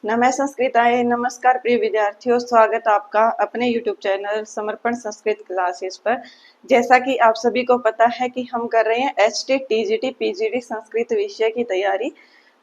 नमः संस्कृताय नमस्कार प्रिय विद्यार्थियों, स्वागत आपका अपने YouTube चैनल समर्पण संस्कृत क्लासेस पर। जैसा कि आप सभी को पता है कि हम कर रहे हैं HT TGT PGD संस्कृत विषय की तैयारी।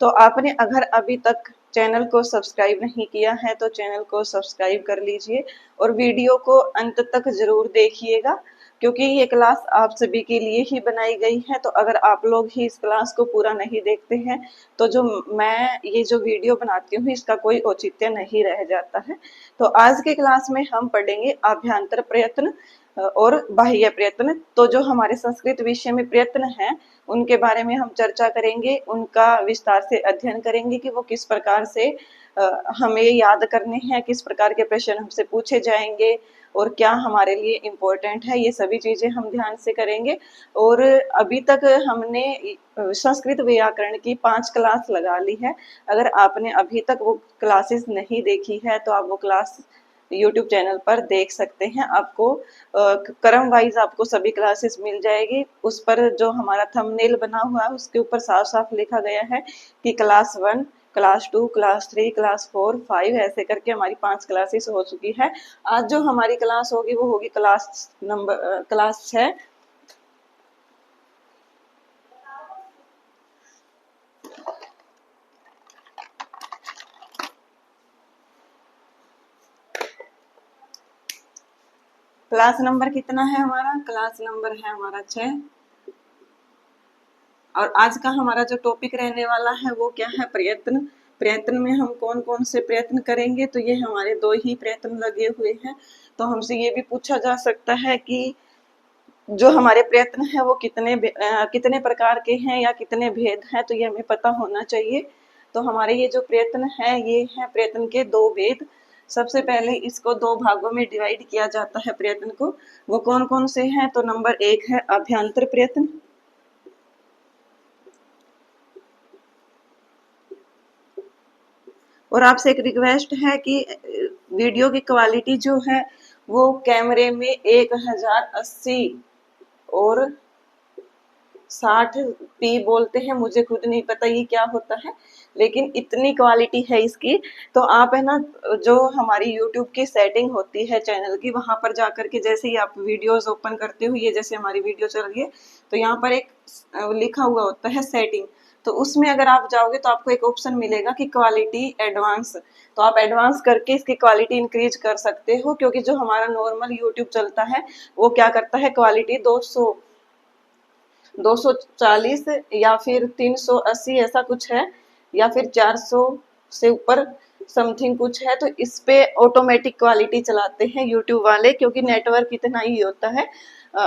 तो आपने अगर अभी तक चैनल को सब्सक्राइब नहीं किया है तो चैनल को सब्सक्राइब कर लीजिए और वीडियो को अंत तक जरूर देखिएगा, क्योंकि ये क्लास आप सभी के लिए ही बनाई गई है। तो अगर आप लोग ही इस क्लास को पूरा नहीं देखते हैं तो जो मैं ये जो वीडियो बनाती हूँ इसका कोई औचित्य नहीं रह जाता है। तो आज के क्लास में हम पढ़ेंगे आभ्यंतर प्रयत्न और बाह्य प्रयत्न। तो जो हमारे संस्कृत विषय में प्रयत्न हैं उनके बारे में हम चर्चा करेंगे, उनका विस्तार से अध्ययन करेंगे कि वो किस प्रकार से हमें याद करने हैं, किस प्रकार के प्रश्न हमसे पूछे जाएंगे और क्या हमारे लिए इम्पोर्टेंट है, ये सभी चीजें हम ध्यान से करेंगे। और अभी तक हमने संस्कृत व्याकरण की 5 क्लास लगा ली है। अगर आपने अभी तक वो क्लासेस नहीं देखी है तो आप वो क्लास YouTube चैनल पर देख सकते हैं। आपको क्रम वाइज आपको सभी क्लासेस मिल जाएगी। उस पर जो हमारा थंबनेल बना हुआ है उसके ऊपर साफ साफ लिखा गया है कि क्लास 1, क्लास 2, क्लास 3, क्लास 4, 5 ऐसे करके हमारी 5 क्लासेस हो चुकी है। आज जो हमारी क्लास होगी वो होगी क्लास 6। क्लास नंबर कितना है हमारा? क्लास नंबर है हमारा 6। और आज का हमारा जो टॉपिक रहने वाला है वो क्या है? प्रयत्न। प्रयत्न में हम कौन कौन से प्रयत्न करेंगे? तो ये हमारे 2 ही प्रयत्न लगे हुए हैं। तो हमसे ये भी पूछा जा सकता है कि जो हमारे प्रयत्न है वो कितने प्रकार के हैं या कितने भेद हैं, तो ये हमें पता होना चाहिए। तो हमारे ये जो प्रयत्न है ये है प्रयत्न के 2 भेद। सबसे पहले इसको 2 भागों में डिवाइड किया जाता है प्रयत्न को। वो कौन कौन से हैं? तो नंबर 1 है अभ्यंतर प्रयत्न। और आपसे एक रिक्वेस्ट है कि वीडियो की क्वालिटी जो है वो कैमरे में 1080 और 60p बोलते हैं, मुझे खुद नहीं पता ये क्या होता है, लेकिन इतनी क्वालिटी है इसकी। तो आप है ना, जो हमारी YouTube की सेटिंग होती है चैनल की, वहां पर जाकर के जैसे ही आप वीडियोस ओपन करते हो, ये जैसे हमारी वीडियो चल रही है तो यहाँ पर एक लिखा हुआ होता है सेटिंग। तो उसमें अगर आप जाओगे तो आपको एक ऑप्शन मिलेगा कि क्वालिटी एडवांस। तो आप एडवांस करके इसकी क्वालिटी इंक्रीज कर सकते हो, क्योंकि जो हमारा नॉर्मल यूट्यूब चलता है वो क्या करता है, क्वालिटी 240 या फिर 380 ऐसा कुछ है, या फिर 400 से ऊपर समथिंग कुछ है। तो इस पे ऑटोमेटिक क्वालिटी चलाते हैं यूट्यूब वाले, क्योंकि नेटवर्क इतना ही होता है।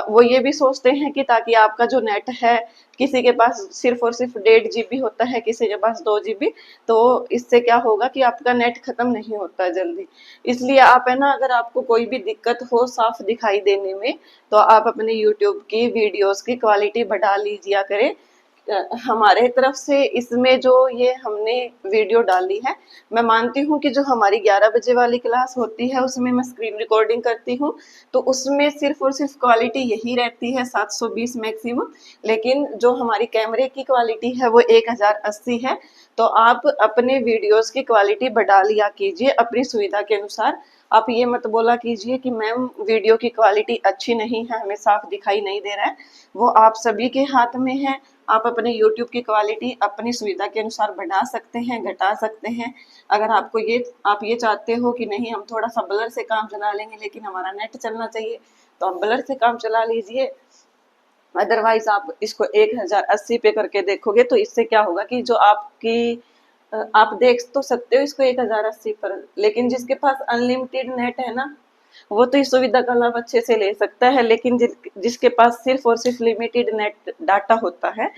वो ये भी सोचते हैं कि ताकि आपका जो नेट है, किसी के पास सिर्फ और सिर्फ 1.5 GB होता है, किसी के पास 2 GB। तो इससे क्या होगा कि आपका नेट खत्म नहीं होता जल्दी। इसलिए आप है ना, अगर आपको कोई भी दिक्कत हो साफ दिखाई देने में, तो आप अपने YouTube की वीडियोस की क्वालिटी बढ़ा लीजिए करें। हमारे तरफ से इसमें जो ये हमने वीडियो डाली है, मैं मानती हूँ कि जो हमारी 11 बजे वाली क्लास होती है उसमें मैं स्क्रीन रिकॉर्डिंग करती हूँ, तो उसमें सिर्फ और सिर्फ क्वालिटी यही रहती है 720 मैक्सिमम। लेकिन जो हमारी कैमरे की क्वालिटी है वो 1080 है। तो आप अपने वीडियोस की क्वालिटी बढ़ा लिया कीजिए अपनी सुविधा के अनुसार। आप ये मत बोला कीजिए कि मैम वीडियो की क्वालिटी अच्छी नहीं है, हमें साफ दिखाई नहीं दे रहा है। वो आप सभी के हाथ में है। आप अपने YouTube की क्वालिटी अपनी सुविधा के अनुसार बढ़ा सकते हैं, घटा सकते हैं। अगर आपको आप ये चाहते हो कि नहीं हम थोड़ा सा ब्लर से काम चला लेंगे लेकिन हमारा नेट चलना चाहिए, तो आप ब्लर से काम चला लीजिए। अदरवाइज आप इसको 1080 पे करके देखोगे तो इससे क्या होगा कि जो आपकी आप देख तो सकते हो इसको 1080 पर, लेकिन जिसके पास अनलिमिटेड नेट है ना, वो तो इस सुविधा का लाभ अच्छे से ले सकता है। लेकिन जिसके पास सिर्फ और सिर्फ लिमिटेड नेट डाटा होता है,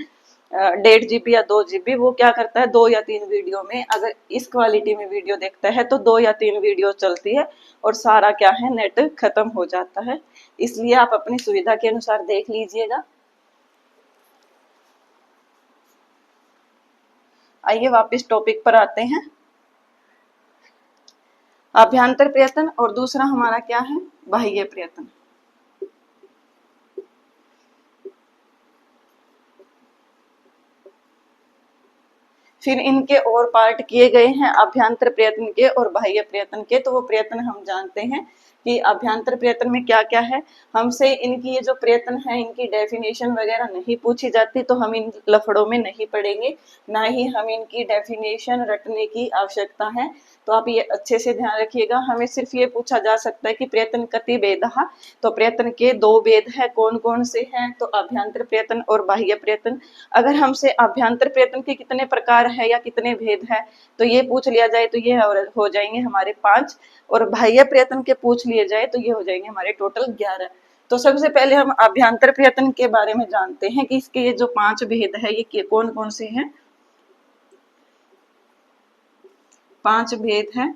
1.5 GB या 2 GB, वो क्या करता है 2 या 3 वीडियो में, अगर इस क्वालिटी में वीडियो देखता है तो 2 या 3 वीडियो चलती है और सारा क्या है, नेट खत्म हो जाता है। इसलिए आप अपनी सुविधा के अनुसार देख लीजिएगा। आइए वापस टॉपिक पर आते हैं। अभ्यंतर प्रयत्न और दूसरा हमारा क्या है, बाह्य प्रयत्न। फिर इनके और पार्ट किए गए हैं अभ्यंतर प्रयत्न के और बाह्य प्रयत्न के। तो वो प्रयत्न हम जानते हैं कि अभ्यंतर प्रयत्न में क्या क्या है। हमसे इनकी ये जो प्रयत्न है इनकी डेफिनेशन वगैरह नहीं पूछी जाती, तो हम इन लफड़ों में नहीं पड़ेंगे, ना ही हम इनकी डेफिनेशन रटने की आवश्यकता है। तो आप ये अच्छे से ध्यान रखिएगा। हमें सिर्फ ये पूछा जा सकता है कि प्रयत्न कति भेदः, तो प्रयत्न के दो भेद है, कौन कौन से हैं, तो अभ्यंतर प्रयत्न और बाह्य प्रयत्न। अगर हमसे अभ्यंतर प्रयत्न के कितने प्रकार है या कितने भेद है तो ये पूछ लिया जाए तो ये हो जाएंगे हमारे 5, और बाह्य प्रयत्न के पूछ लिए जाए तो ये हो जाएंगे हमारे टोटल 11। तो सबसे पहले हम अभ्यंतर प्रयत्न के बारे में जानते हैं कि इसके ये जो 5 भेद है ये कौन कौन से हैं। 5 भेद हैं,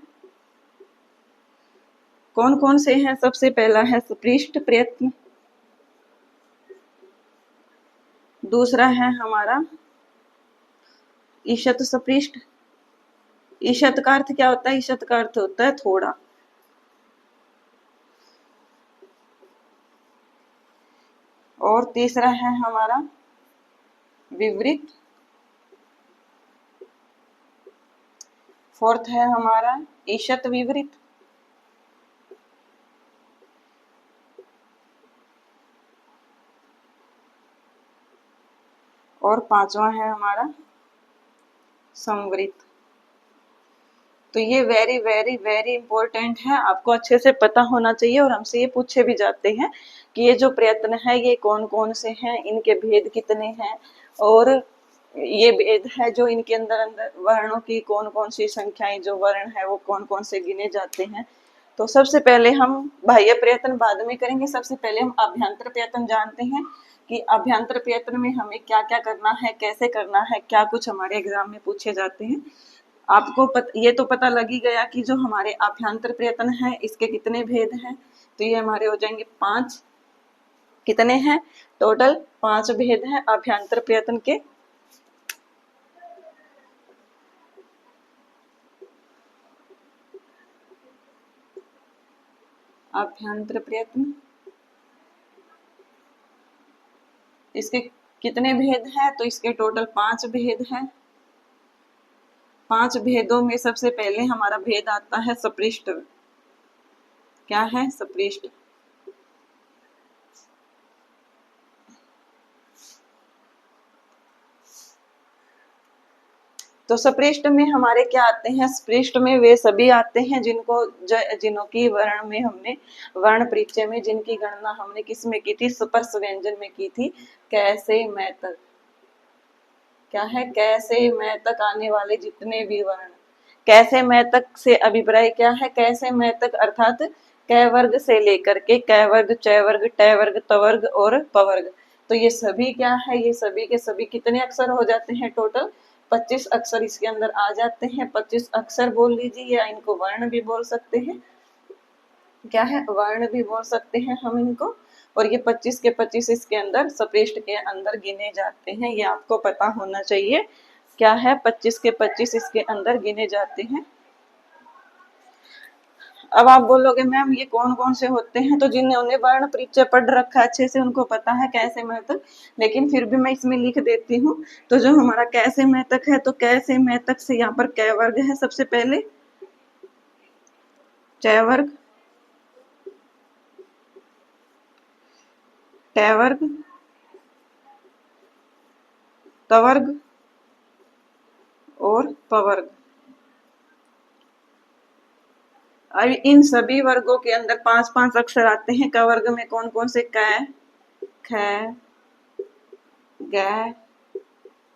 कौन कौन से हैं। सबसे पहला है स्पृष्ट प्रयत्न, दूसरा है हमारा ईशत स्पृष्ट। ईशत का अर्थ क्या होता है, ईशत का अर्थ होता है थोड़ा। और तीसरा है हमारा विवृत। फोर्थ है हमारा ईशत विवृत। और पांचवा है हमारा संवृत। तो ये वेरी वेरी वेरी इंपॉर्टेंट है, आपको अच्छे से पता होना चाहिए। और हमसे ये पूछे भी जाते हैं कि ये जो प्रयत्न है ये कौन कौन से हैं, इनके भेद कितने हैं, और ये भेद है जो इनके अंदर अंदर वर्णों की कौन कौन सी संख्याएं जो वर्ण है वो कौन कौन से गिने जाते हैं। तो सबसे पहले हम बाह्य प्रयत्न बाद में करेंगे। सबसे पहले हम अभ्यंतर प्रयत्न जानते हैं कि अभ्यंतर प्रयत्न में हमें क्या क्या करना है, कैसे करना है, क्या कुछ हमारे एग्जाम में पूछे जाते हैं। आपको ये तो पता लग ही गया कि जो हमारे अभ्यंतर प्रयत्न है इसके कितने भेद हैं। तो ये हमारे हो जाएंगे 5। कितने हैं टोटल, 5 भेद हैं अभ्यंतर प्रयत्न के। अभ्यंतर प्रयत्न इसके कितने भेद हैं, तो इसके टोटल 5 भेद हैं। 5 भेदों में सबसे पहले हमारा भेद आता है स्पृष्ट। क्या है स्पृष्ट। तो स्पृष्ट में हमारे क्या आते हैं, स्पृष्ट में वे सभी आते हैं जिनों की वर्ण में हमने वर्ण परिचय में जिनकी गणना हमने किस में की थी, स्पर्श व्यंजन में की थी। कैसे मैं तक, क्या है कैसे मैं तक आने वाले जितने भी वर्ण। कैसे मैं तक से अभिप्राय क्या है, कैसे मैं तक अर्थात कै वर्ग से लेकर के कै वर्ग, च वर्ग, ट वर्ग, त वर्ग और प वर्ग। तो ये सभी क्या है, ये सभी के सभी कितने अक्षर हो जाते हैं टोटल 25 अक्षर इसके अंदर आ जाते हैं। 25 अक्षर बोल लीजिए या इनको वर्ण भी बोल सकते हैं। क्या है वर्ण भी बोल सकते हैं हम इनको। और ये 25 के 25 इसके अंदर स्पृष्ट के अंदर गिने जाते हैं, ये आपको पता होना चाहिए। क्या है 25 के 25 इसके अंदर गिने जाते हैं। अब आप बोलोगे मैम ये कौन कौन से होते हैं, तो जिन्होंने वर्ण परिचय पढ़ रखा है अच्छे से उनको पता है कैसे मैथक, लेकिन फिर भी मैं इसमें लिख देती हूँ। तो जो हमारा कैसे मैथक है, तो कैसे मैथक से यहाँ पर कै वर्ग है सबसे पहले, च वर्ग, ट वर्ग, त वर्ग और प वर्ग। अब इन सभी वर्गों के अंदर 5-5 अक्षर आते हैं। क वर्ग में कौन कौन से, क, ख, ग,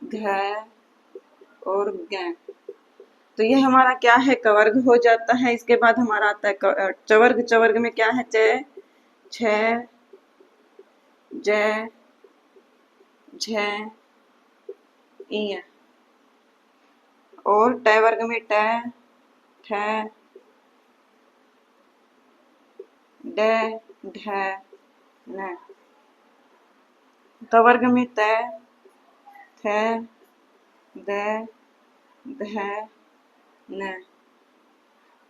घ और ज्ञ। तो ये हमारा क्या है कवर्ग हो जाता है। इसके बाद हमारा आता है चवर्ग। चवर्ग में क्या है, च, छ, ज, झ, इ। और ट वर्ग में ट, ठ, ड, ढ, न। त वर्ग में त, थ, द, ध, न।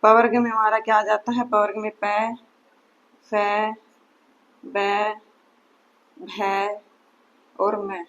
प वर्ग में हमारा क्या आ जाता है, प वर्ग में प, फ, ब, भ और म।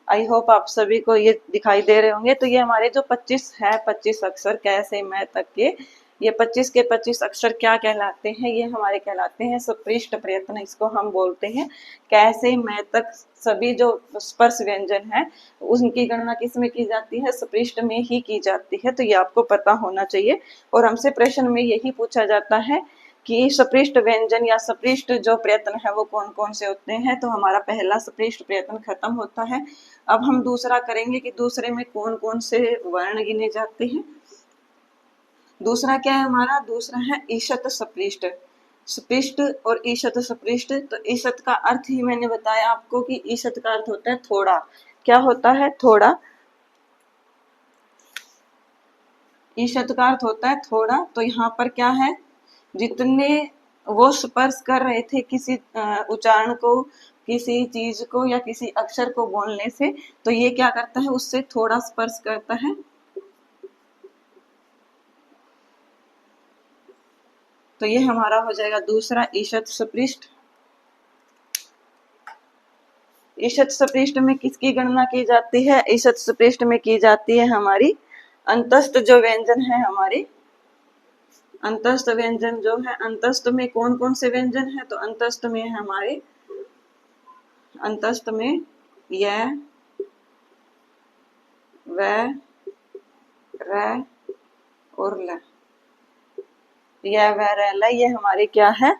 आई होप आप सभी को ये दिखाई दे रहे होंगे। तो ये हमारे जो 25 है, 25 अक्षर कैसे मैं तक के, ये 25 के 25 अक्षर क्या कहलाते हैं? ये हमारे कहलाते हैं सपृष्ट प्रयत्न, इसको हम बोलते हैं। कैसे मैं तक सभी जो स्पर्श व्यंजन है उनकी गणना किस में की जाती है? सपृष्ट में ही की जाती है। तो ये आपको पता होना चाहिए। और हमसे प्रश्न में यही पूछा जाता है कि सपृष्ट व्यंजन या सपृष्ट जो प्रयत्न है वो कौन कौन से होते हैं। तो हमारा पहला सपृष्ट प्रयत्न खत्म होता है। अब हम दूसरा करेंगे कि दूसरे में कौन कौन से वर्ण गिने जाते हैं। दूसरा क्या है हमारा? दूसरा है ईशत सपृष्ट। सपृष्ट और ईशत सपृष्ट। तो ईशत का अर्थ ही मैंने बताया आपको कि ईशत का अर्थ होता है थोड़ा। क्या होता है? थोड़ा। ईशत का अर्थ होता है थोड़ा। तो यहाँ पर क्या है? जितने वो स्पर्श कर रहे थे किसी उच्चारण को, किसी चीज को या किसी अक्षर को बोलने से, तो ये क्या करता है? उससे थोड़ा स्पर्श करता है। तो ये हमारा हो जाएगा दूसरा ईशत सपृष्ट। ईशत सपृष्ट में किसकी गणना की जाती है? ईशत सपृष्ट में की जाती है हमारी अंतस्थ जो व्यंजन है हमारे, अंतस्थ व्यंजन जो है, अंतस्थ में कौन कौन से व्यंजन है? तो अंतस्थ में है हमारे, अंतस्थ में य, व, र और ल। य, व, र, ल ये हमारे क्या है?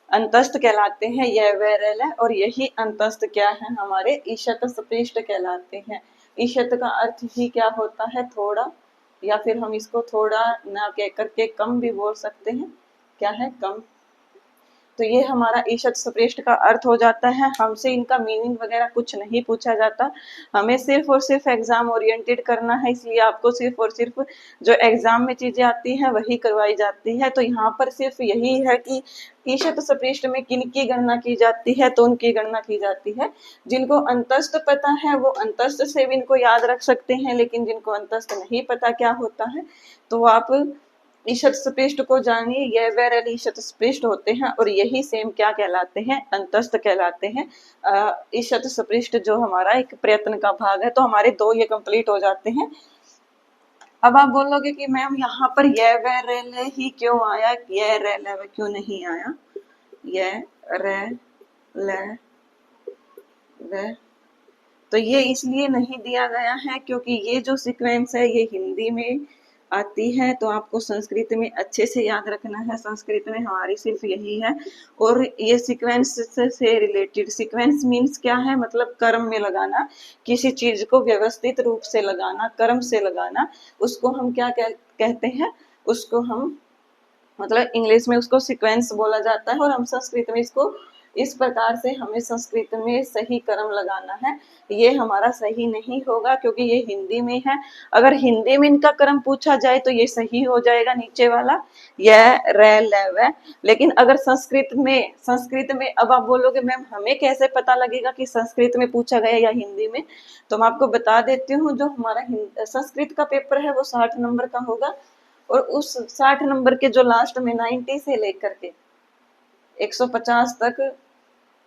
अंतस्थ कहलाते हैं। य, व, र, ल। और यही अंतस्थ क्या है? हमारे ईशत सपृष्ट कहलाते हैं। ईशत का अर्थ ही क्या होता है? थोड़ा, या फिर हम इसको थोड़ा ना कह करके कम भी बोल सकते हैं। क्या है? कम। तो ये हमारा ईशत सपृष्ट का अर्थ हो जाता है। हमसे इनका मीनिंग वगैरह कुछ नहीं पूछा जाता। हमें सिर्फ और सिर्फ एग्जाम ओरिएंटेड करना है, इसलिए आपको सिर्फ और सिर्फ जो एग्जाम में चीजें आती हैं वही करवाई जाती है। तो यहाँ पर सिर्फ यही है कि ईशत सपृष्ट में किनकी गणना की जाती है? तो उनकी गणना की जाती है जिनको अंतस्थ पता है, वो अंतस्थ से भी इनको याद रख सकते हैं। लेकिन जिनको अंतस्थ नहीं पता क्या होता है, तो आप ईशत सपृष्ट को जानिए। यह वैरल ईशत सपृष्ट होते हैं और यही सेम क्या कहलाते हैं? अंतस्थ कहलाते हैं। ईशत सपृष्ट जो हमारा एक प्रयत्न का भाग है। तो हमारे दो ये कंप्लीट हो जाते हैं। अब आप बोलोगे कि मैम यहाँ पर यह वैरल ही क्यों आया, यह रैल क्यों नहीं आया? यह रैल व, तो ये इसलिए नहीं दिया गया है क्योंकि ये जो सीक्वेंस है ये हिंदी में आती है। तो आपको संस्कृत में अच्छे से याद रखना है। संस्कृत में हमारी सिर्फ यही है। और ये सीक्वेंस से रिलेटेड, सीक्वेंस मीन्स क्या है? मतलब क्रम में लगाना, किसी चीज को व्यवस्थित रूप से लगाना, क्रम से लगाना, उसको हम क्या कहते हैं? उसको हम, मतलब इंग्लिश में उसको सीक्वेंस बोला जाता है। और हम संस्कृत में इसको इस प्रकार से, हमें संस्कृत में सही क्रम लगाना है। ये हमारा सही नहीं होगा क्योंकि ये हिंदी में है। अगर हिंदी में इनका क्रम पूछा जाए तो ये सही हो जाएगा, नीचे वाला यह रे ल व। लेकिन अगर संस्कृत में अब आप बोलोगे मैम हमें कैसे पता लगेगा कि संस्कृत में पूछा गया या हिंदी में? तो मैं आपको बता देती हूँ, जो हमारा संस्कृत का पेपर है वो 60 नंबर का होगा। और उस 60 नंबर के जो लास्ट में 90 से लेकर के 150 तक,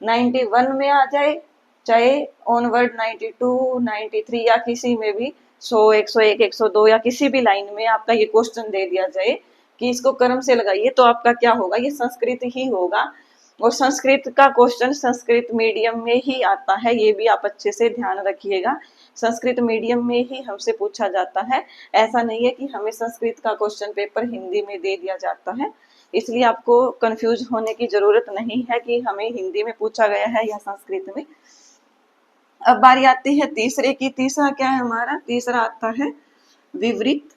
91 में आ जाए, चाहे ऑनवर्ड 92, 93 या किसी में भी 100, 101, 102 या किसी भी लाइन में आपका ये क्वेश्चन दे दिया जाए कि इसको क्रम से लगाइए, तो आपका क्या होगा? ये संस्कृत ही होगा। और संस्कृत का क्वेश्चन संस्कृत मीडियम में ही आता है, ये भी आप अच्छे से ध्यान रखिएगा। संस्कृत मीडियम में ही हमसे पूछा जाता है। ऐसा नहीं है कि हमें संस्कृत का क्वेश्चन पेपर हिंदी में दे दिया जाता है। इसलिए आपको कंफ्यूज होने की जरूरत नहीं है कि हमें हिंदी में पूछा गया है या संस्कृत में। अब बारी आती है तीसरे की। तीसरा क्या है हमारा? तीसरा आता है विवृत।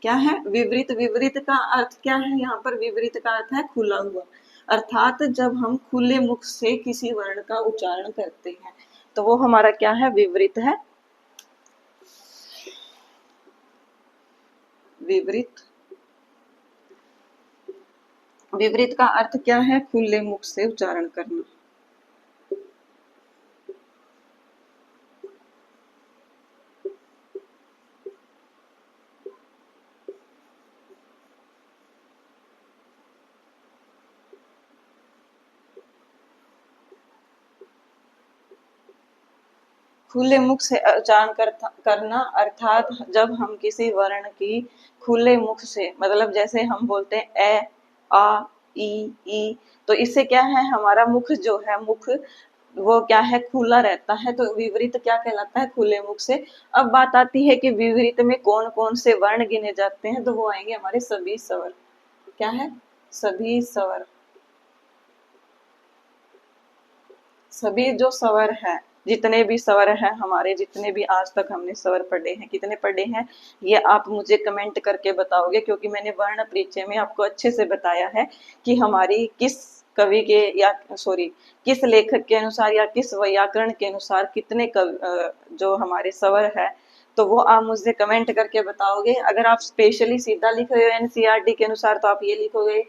क्या है? विवृत। विवृत का अर्थ क्या है? यहाँ पर विवृत का अर्थ है खुला हुआ। अर्थात जब हम खुले मुख से किसी वर्ण का उच्चारण करते हैं तो वो हमारा क्या है? विवृत है। विवृत। विवृत का अर्थ क्या है? खुले मुख से उच्चारण करना। खुले मुख से उच्चारण करना अर्थात जब हम किसी वर्ण की खुले मुख से, मतलब जैसे हम बोलते हैं ए आ ई, तो इससे क्या है, हमारा मुख जो है, मुख वो क्या है, खुला रहता है, तो विवरित क्या कहलाता है, खुले मुख से। अब बात आती है कि विवरित में कौन कौन से वर्ण गिने जाते हैं, तो वो आएंगे हमारे सभी स्वर। क्या है, सभी स्वर। सभी जो स्वर है, जितने भी स्वर हैं हमारे, जितने भी आज तक हमने स्वर पढ़े हैं, कितने पढ़े हैं ये आप मुझे कमेंट करके बताओगे, क्योंकि मैंने वर्ण परिचय में आपको अच्छे से बताया है कि हमारी किस कवि के या सॉरी किस लेखक के अनुसार या किस व्याकरण के अनुसार कितने जो हमारे स्वर है, तो वो आप मुझे कमेंट करके बताओगे। अगर आप स्पेशली सीधा लिख रहे हो एनसीईआरटी के अनुसार, तो आप ये लिखोगे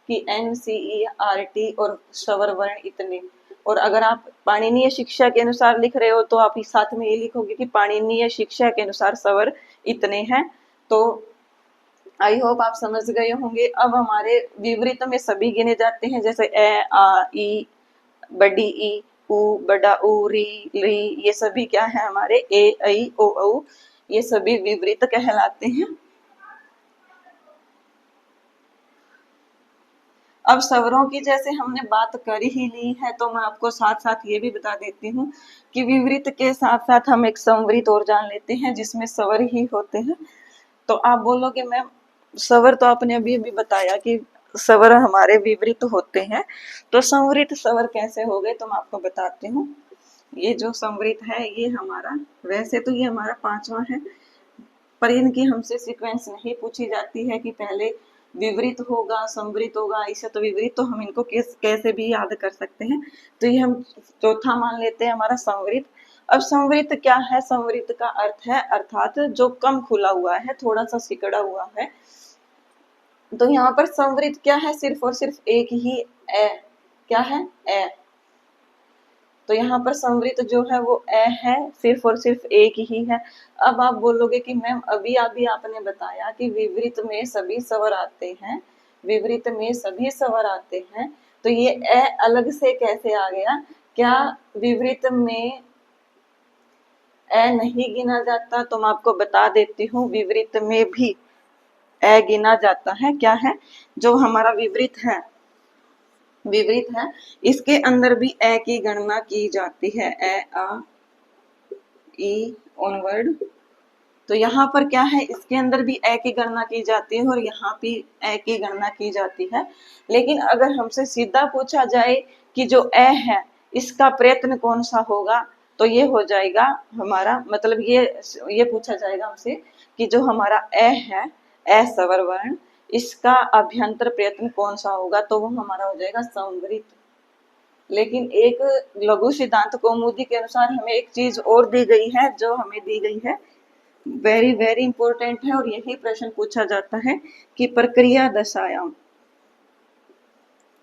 कि एनसीईआरटी और स्वर वर्ण इतने। और अगर आप पाणिनीय शिक्षा के अनुसार लिख रहे हो, तो आप इस साथ में ये लिखोगे कि पाणिनीय शिक्षा के अनुसार स्वर इतने हैं। तो आई होप आप समझ गए होंगे। अब हमारे विवृत में सभी गिने जाते हैं, जैसे ए आ ई, बड़ी ई, उ, बड़ा उ, री री, ये सभी क्या है हमारे, ए ऐ ओ औ, ये सभी विवृत कहलाते हैं। अब स्वरों की जैसे हमने बात कर ही ली है, तो मैं आपको साथ साथ ये भी बता देती हूँ कि विवृत के साथ साथ हम एक संवृत और जान लेते हैं, जिसमें स्वर ही होते हैं। तो आप बोलोगे मैम स्वर तो आपने अभी अभी बताया कि स्वर हमारे विवृत होते हैं, तो संवृत स्वर कैसे हो गए, तो मैं आपको बताती हूँ। ये जो संवृत है, ये हमारा, वैसे तो ये हमारा 5वां है, पर इनकी हमसे सीक्वेंस नहीं पूछी जाती है कि पहले विवरित होगा संवृत होगा, ऐसे तो विवरित तो हम इनको कैसे भी याद कर सकते हैं, तो ये हम चौथा मान लेते हैं हमारा संवृत। अब संवृत क्या है, संवृत का अर्थ है अर्थात जो कम खुला हुआ है, थोड़ा सा सिकड़ा हुआ है। तो यहाँ पर संवृत क्या है, सिर्फ और सिर्फ एक ही ए, क्या है, ए। तो यहाँ पर संवृत जो है वो ए है, सिर्फ और सिर्फ एक ही है। अब आप बोलोगे कि मैम अभी अभी आपने बताया कि विवृत में सभी स्वर आते हैं, विवृत में सभी स्वर आते हैं, तो ये ए अलग से कैसे आ गया, क्या विवृत में ए नहीं गिना जाता? तो मैं आपको बता देती हूँ, विवृत में भी ए गिना जाता है। क्या है, जो हमारा विवृत है, विवृत है, इसके अंदर भी ए की गणना की जाती है, ए आ ई ऑनवर्ड। तो यहाँ पर क्या है, इसके अंदर भी ए की गणना की जाती है और यहाँ भी ए की गणना की जाती है। लेकिन अगर हमसे सीधा पूछा जाए कि जो ए है इसका प्रयत्न कौन सा होगा, तो ये हो जाएगा हमारा, मतलब ये पूछा जाएगा हमसे कि जो हमारा ए है, ए स्वर वर्ण, इसका अभ्यंतर प्रयत्न कौन सा होगा, तो वो हमारा हो जाएगा संवृत। लेकिन एक लघु सिद्धांत कौमुदी के अनुसार हमें एक चीज और दी गई है, जो हमें दी गई है वेरी वेरी इंपॉर्टेंट है, और यही प्रश्न पूछा जाता है कि प्रक्रिया दशायाम,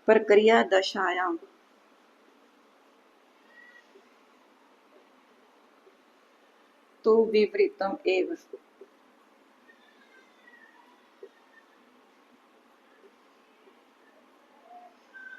प्रक्रिया दशायाम तो विपरीतम एव।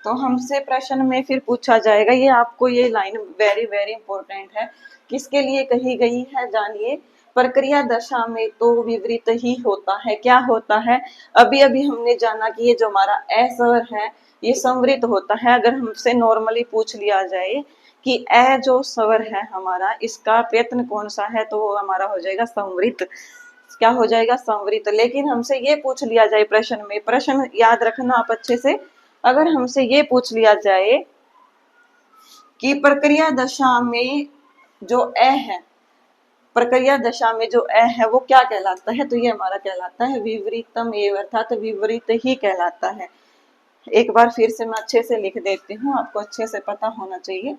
तो हमसे प्रश्न में फिर पूछा जाएगा, ये आपको ये लाइन वेरी वेरी इंपॉर्टेंट है, किसके लिए कही गई है, जानिए। प्रक्रिया दशा में तो विपरीत ही होता है। क्या होता है, अभी अभी हमने जाना कि ये जो हमारा ए स्वर है ये संवृत होता है। अगर हमसे नॉर्मली पूछ लिया जाए कि ए जो स्वर है हमारा, इसका प्रयत्न कौन सा है, तो वो हमारा हो जाएगा संवृत। क्या हो जाएगा, संवृत। लेकिन हमसे ये पूछ लिया जाए प्रश्न में, प्रश्न याद रखना आप अच्छे से, अगर हमसे ये पूछ लिया जाए कि प्रक्रिया दशा में जो ए है, प्रक्रिया दशा में जो ए है वो क्या कहलाता है, तो ये हमारा कहलाता है विपरीतम एव, अर्थात विपरीत ही कहलाता है। एक बार फिर से मैं अच्छे से लिख देती हूँ, आपको अच्छे से पता होना चाहिए।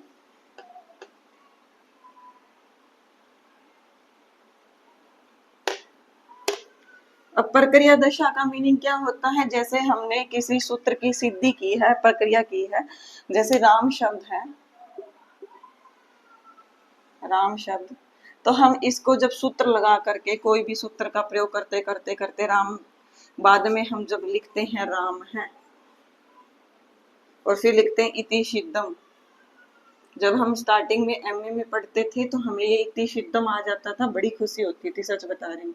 अब प्रक्रिया दशा का मीनिंग क्या होता है, जैसे हमने किसी सूत्र की सिद्धि की है, प्रक्रिया की है, जैसे राम शब्द है, राम शब्द, तो हम इसको जब सूत्र लगा करके कोई भी सूत्र का प्रयोग करते करते करते राम, बाद में हम जब लिखते हैं राम है, और फिर लिखते हैं इति सिद्धम, जब हम स्टार्टिंग में एमए में पढ़ते थे तो हमें ये इतनी शिद्दम आ जाता था, बड़ी खुशी होती थी, सच बता रही हूँ।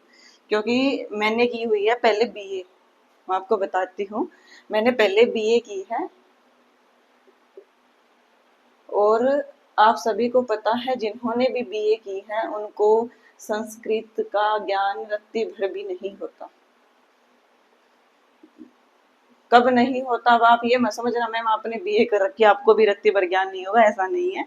क्योंकि मैंने की हुई है पहले बीए, मैं आपको बताती हूँ, मैंने पहले बीए की है। और आप सभी को पता है जिन्होंने भी बीए की है उनको संस्कृत का ज्ञान रत्ती भर भी नहीं होता। कब नहीं होता, अब आप ये मत समझना मैम आपने बीए कर रखी है आपको भी रत्ती भर ज्ञान नहीं होगा, ऐसा नहीं है।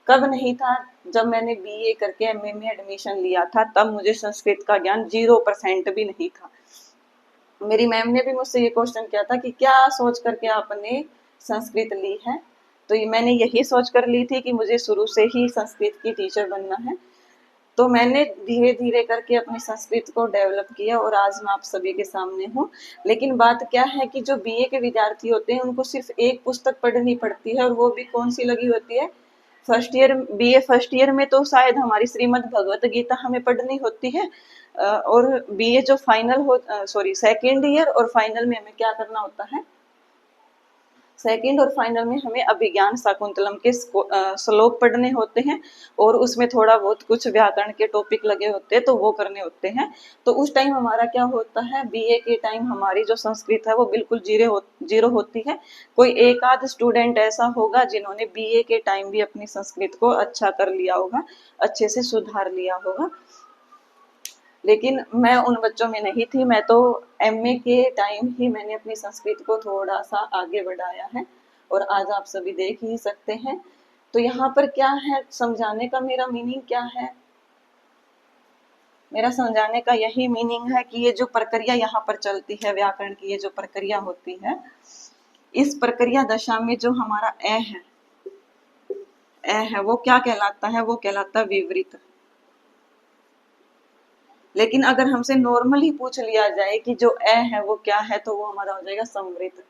कब नहीं था, जब मैंने बीए करके एमए में एडमिशन लिया था तब मुझे संस्कृत का ज्ञान 0% भी नहीं था। मेरी मैम ने भी मुझसे ये क्वेश्चन किया था कि क्या सोच करके आपने संस्कृत ली है, तो ये मैंने यही सोच कर ली थी कि मुझे शुरू से ही संस्कृत की टीचर बनना है। तो मैंने धीरे धीरे करके अपनी संस्कृत को डेवलप किया और आज मैं आप सभी के सामने हूँ। लेकिन बात क्या है कि जो बीए के विद्यार्थी होते हैं उनको सिर्फ एक पुस्तक पढ़नी पड़ती है, और वो भी कौन सी लगी होती है, first year, BA first year में तो शायद हमारी श्रीमद् भगवत गीता हमें पढ़नी होती है। और बीए जो फाइनल हो, सॉरी सेकेंड ईयर और फाइनल में हमें क्या करना होता है, सेकंड और फाइनल में हमें अभिज्ञान शाकुंतलम के श्लोक पढ़ने होते हैं, और उसमें थोड़ा बहुत कुछ व्याकरण के टॉपिक लगे होते हैं तो वो करने होते हैं। तो उस टाइम हमारा क्या होता है, बीए के टाइम हमारी जो संस्कृत है वो बिल्कुल जीरो होती है। कोई एक आध स्टूडेंट ऐसा होगा जिन्होंने बीए के टाइम भी अपनी संस्कृत को अच्छा कर लिया होगा, अच्छे से सुधार लिया होगा। लेकिन मैं उन बच्चों में नहीं थी, मैं तो एमए के टाइम ही मैंने अपनी संस्कृत को थोड़ा सा आगे बढ़ाया है, और आज आप सभी देख ही सकते हैं। तो यहाँ पर क्या है समझाने का, मेरा मीनिंग क्या है, मेरा समझाने का यही मीनिंग है कि ये जो प्रक्रिया यहाँ पर चलती है, व्याकरण की ये जो प्रक्रिया होती है, इस प्रक्रिया दशा में जो हमारा ए है वो क्या कहलाता है, वो कहलाता है विवृत। लेकिन अगर हमसे नॉर्मल ही पूछ लिया जाए कि जो ए है वो क्या है, तो वो हमारा हो जाएगा संवृत।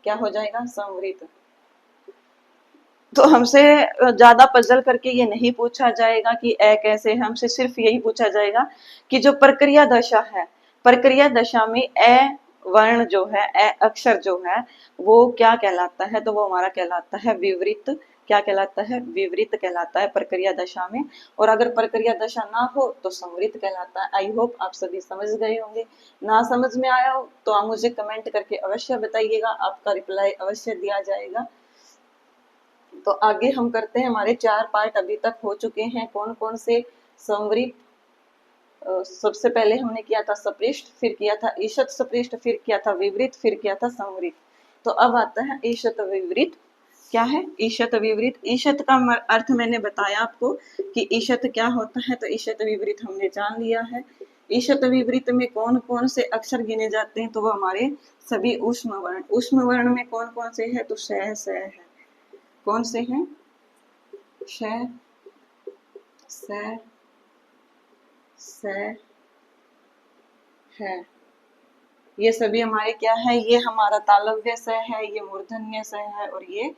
क्या हो जाएगा, संवृत। तो हमसे ज्यादा पजल करके ये नहीं पूछा जाएगा कि ए कैसे है, हमसे सिर्फ यही पूछा जाएगा कि जो प्रक्रिया दशा है, प्रक्रिया दशा में ए वर्ण जो है, ए अक्षर जो है वो क्या कहलाता है, तो वो हमारा कहलाता है विवृत। क्या कहलाता है, विवृत कहलाता है प्रक्रिया दशा में। और अगर प्रक्रिया दशा ना हो तो संवृत कहलाता है। आई होप आप सभी समझ गए होंगे। ना समझ में आया हो तो आप मुझे कमेंट करके अवश्य बताइएगा, आपका रिप्लाई अवश्य दिया जाएगा। तो आगे हम करते हैं, हमारे 4 पार्ट अभी तक हो चुके हैं। कौन कौन से, संवृत, सबसे पहले हमने किया था सपृष्ठ, फिर किया था ईशत सपृष्ठ, फिर किया था विवृत, फिर किया था संवृत। तो अब आता है ईशत विवृत। क्या है ईशत विवृत, ईशत का अर्थ मैंने बताया आपको कि ईशत क्या होता है, तो ईशत विवृत हमने जान लिया है। ईशत विवृत में कौन कौन से अक्षर गिने जाते हैं, तो वो हमारे सभी ऊष्म वर्ण। ऊष्म वर्ण में कौन कौन से है, तो श है। कौन से हैं, श, स, स, है। ये सभी हमारे क्या है, ये हमारा तालव्य स है, ये मूर्धन्य स है, और ये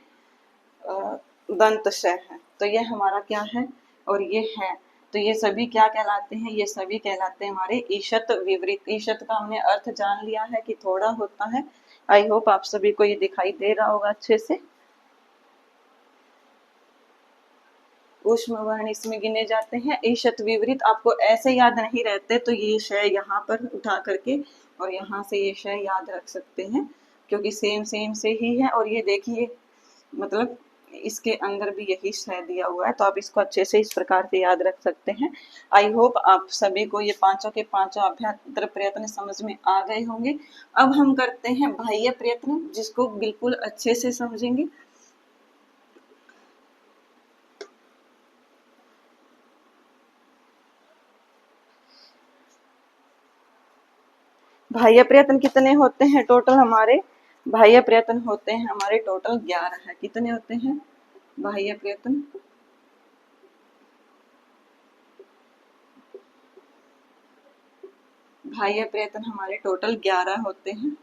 दंत श है। तो ये हमारा क्या है, और ये है। तो ये सभी क्या कहलाते हैं, ये सभी कहलाते हैं हमारे ईशत विवृत। ईशत का हमने अर्थ जान लिया है कि थोड़ा होता है। आई होप आप सभी को ये दिखाई दे रहा होगा अच्छे से। ऊष्म वर्ण इसमें गिने जाते हैं। ईशत विवृत आपको ऐसे याद नहीं रहते, तो ये शय यहाँ पर उठा करके और यहाँ से ये शय याद रख सकते हैं, क्योंकि सेम सेम से ही है। और ये देखिए, मतलब इसके अंदर भी यही शय दिया हुआ है, तो आप इसको अच्छे से इस प्रकार से याद रख सकते हैं। आई होप आप सभी को ये पांचों के पांचों अभ्यात्र प्रयत्न समझ में आ गए होंगे। अब हम करते हैं बाह्य प्रयत्न, जिसको बिल्कुल अच्छे से समझेंगे। बाह्य प्रयत्न कितने होते हैं टोटल हमारे, बाह्य प्रयत्न होते हैं हमारे टोटल 11 है। कितने होते हैं बाह्य प्रयत्न, बाह्य प्रयत्न हमारे टोटल 11 होते हैं।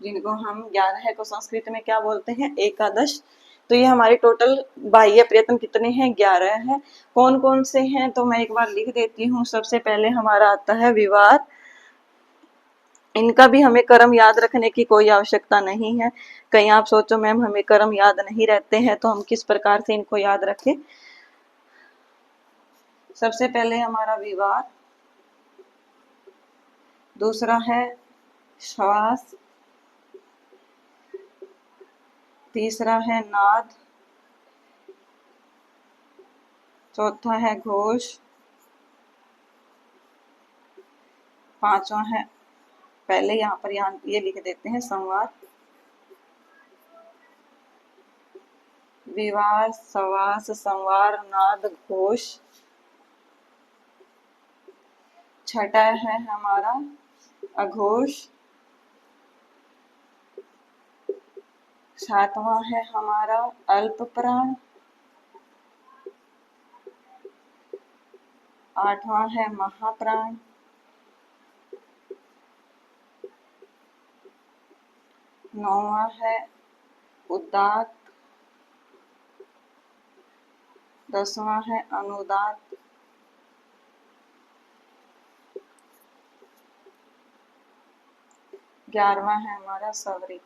जिनको हम 11 को संस्कृत में क्या बोलते हैं, एकादश। तो ये हमारे टोटल बाह्य प्रयत्न कितने हैं, 11 हैं। कौन कौन से हैं, तो मैं एक बार लिख देती हूँ। सबसे पहले हमारा आता है विवाद, इनका भी हमें क्रम याद रखने की कोई आवश्यकता नहीं है। कहीं आप सोचो मैम हमें क्रम याद नहीं रहते हैं, तो हम किस प्रकार से इनको याद रखें। सबसे पहले हमारा विवाह, दूसरा है श्वास, तीसरा है नाद, चौथा है घोष, पांचवा है, पहले यहाँ पर ये लिख देते हैं संवार, विवाह, सवास, संवार, नाद, घोष। छठा है हमारा अघोष, सातवां है हमारा अल्प प्राण, आठवां है महाप्राण, नौवां है उदात्त, 10वां है अनुदात्त, 11वां है हमारा सवरित।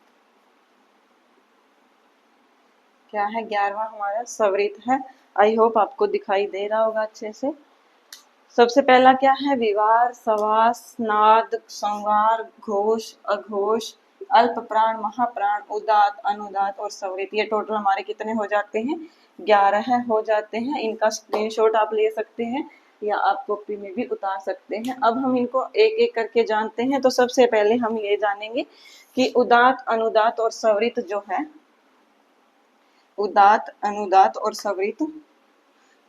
क्या है 11वां हमारा सवरित है। आई होप आपको दिखाई दे रहा होगा अच्छे से। सबसे पहला क्या है, विवार, सवास, नाद, संवार, घोष, अघोष, अल्प प्राण, महाप्राण, उदात, अनुदात और सवरित। ये टोटल हमारे कितने हो जाते हैं, 11 हो जाते हैं। इनका स्क्रीनशॉट आप ले सकते हैं या आप कॉपी में भी उतार सकते हैं। अब हम इनको एक एक करके जानते हैं। तो सबसे पहले हम ये जानेंगे कि उदात, अनुदात और सवरित जो है, उदात, अनुदात और सवरित,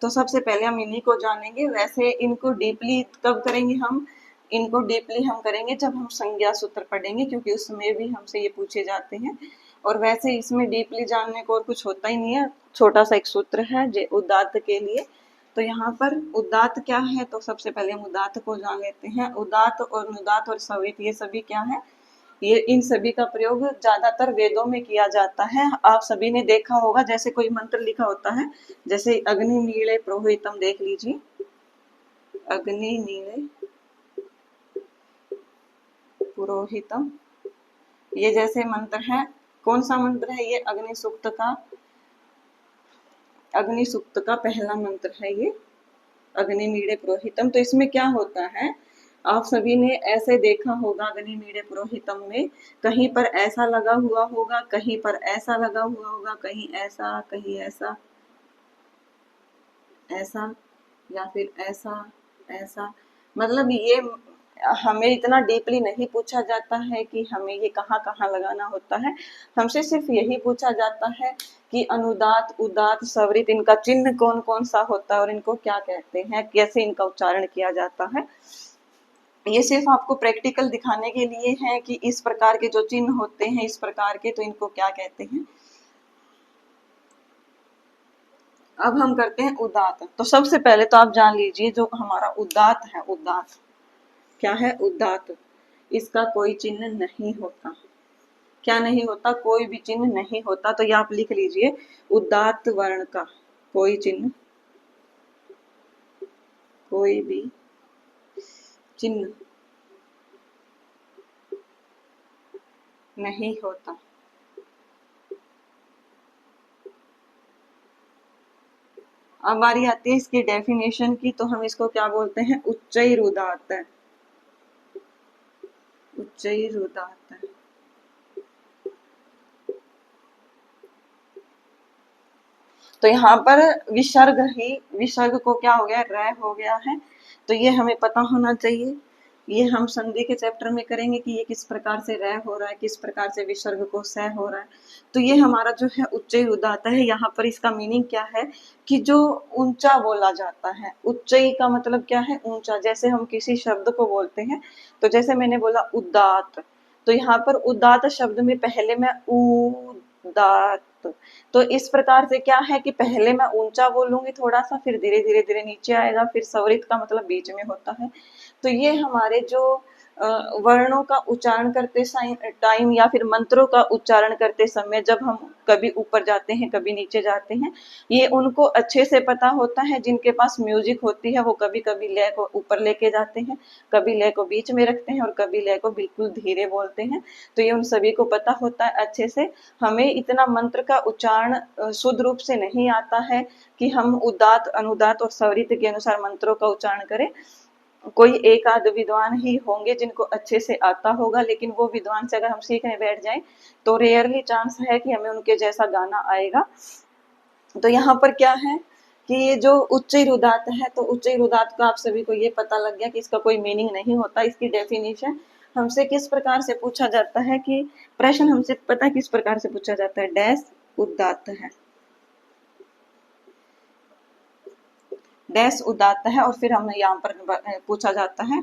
तो सबसे पहले हम इन्हीं को जानेंगे। वैसे इनको डीपली कब करेंगे हम, इनको डीपली हम करेंगे जब हम संज्ञा सूत्र पढ़ेंगे, क्योंकि उसमें भी हमसे ये पूछे जाते हैं। और वैसे इसमें डीपली जानने को और कुछ होता ही नहीं है, छोटा सा एक सूत्र है जो उदात्त के लिए। तो यहाँ पर उदात्त क्या है, तो सबसे पहले हम उदात्त को जान लेते हैं। उदात्त और अनुदात्त और सवरित ये सभी क्या है, ये इन सभी का प्रयोग ज्यादातर वेदों में किया जाता है। आप सभी ने देखा होगा, जैसे कोई मंत्र लिखा होता है, जैसे अग्नि नीले प्रोहितम, देख लीजिए, अग्नि नीले पुरोहितम, ये जैसे मंत्र है। कौन सा मंत्र है ये, अग्नि सूक्त का पहला मंत्र है ये, अग्नि मीड़े पुरोहितम। तो इसमें क्या होता है, आप सभी ने ऐसे देखा होगा, अग्नि मीड़े पुरोहितम में कहीं पर ऐसा लगा हुआ होगा, कहीं पर ऐसा लगा हुआ होगा, कहीं ऐसा, कहीं ऐसा, ऐसा, या फिर ऐसा, ऐसा। मतलब ये हमें इतना डीपली नहीं पूछा जाता है कि हमें ये कहाँ कहाँ लगाना होता है। हमसे सिर्फ यही पूछा जाता है कि अनुदात, उदात, सवरित, इनका चिन्ह कौन कौन सा होता है और इनको क्या कहते हैं, कैसे इनका उच्चारण किया जाता है। ये सिर्फ आपको प्रैक्टिकल दिखाने के लिए है कि इस प्रकार के जो चिन्ह होते हैं, इस प्रकार के, तो इनको क्या कहते हैं। अब हम करते हैं उदात। तो सबसे पहले तो आप जान लीजिए जो हमारा उदात है, उदात क्या है, उदात, इसका कोई चिन्ह नहीं होता। क्या नहीं होता, कोई भी चिन्ह नहीं होता। तो ये आप लिख लीजिए, उदात वर्ण का कोई चिन्ह, कोई भी चिन्ह नहीं होता। अब बारी आती है इसकी डेफिनेशन की। तो हम इसको क्या बोलते हैं, उच्चैरुदात्त, उच्चैरुदात्त। तो यहाँ पर विसर्ग को क्या हो गया, र हो गया है। तो ये हमें पता होना चाहिए। ये हम संधि के चैप्टर में करेंगे कि ये किस प्रकार से र हो रहा है, किस प्रकार से विसर्ग को स हो रहा है। तो ये हमारा जो है उच्चैरुदात्त है। यहाँ पर इसका मीनिंग क्या है कि जो ऊंचा बोला जाता है। उच्चई का मतलब क्या है, ऊंचा। जैसे हम किसी शब्द को बोलते हैं, तो जैसे मैंने बोला उदात्त, तो यहाँ पर उदात्त शब्द में पहले मैं उदात्त, तो इस प्रकार से क्या है कि पहले मैं ऊंचा बोलूंगी थोड़ा सा, फिर धीरे धीरे धीरे नीचे आएगा, फिर सवरित का मतलब बीच में होता है। तो ये हमारे जो वर्णों का उच्चारण करते टाइम या फिर मंत्रों का उच्चारण करते समय जब हम कभी ऊपर जाते हैं कभी नीचे जाते हैं, ये उनको अच्छे से पता होता है। जिनके पास म्यूजिक होती है वो कभी कभी लय को ऊपर लेके जाते हैं, कभी लय को बीच में रखते हैं और कभी लय को बिल्कुल धीरे बोलते हैं। तो ये उन सभी को पता होता है अच्छे से। हमें इतना मंत्र का उच्चारण शुद्ध रूप से नहीं आता है कि हम उदात अनुदात और स्वरित के अनुसार मंत्रों का उच्चारण करें। कोई एक आध विद्वान ही होंगे जिनको अच्छे से आता होगा, लेकिन वो विद्वान से अगर हम सीखने बैठ जाएं तो रेयरली चांस है कि हमें उनके जैसा गाना आएगा। तो यहाँ पर क्या है कि ये जो उच्च उदात है, तो उच्च उदात का आप सभी को ये पता लग गया कि इसका कोई मीनिंग नहीं होता। इसकी डेफिनेशन हमसे किस प्रकार से पूछा जाता है कि प्रश्न हमसे पता किस प्रकार से पूछा जाता है, डैश उदात है, डैश उदात है। और फिर हमें यहाँ पर पूछा जाता है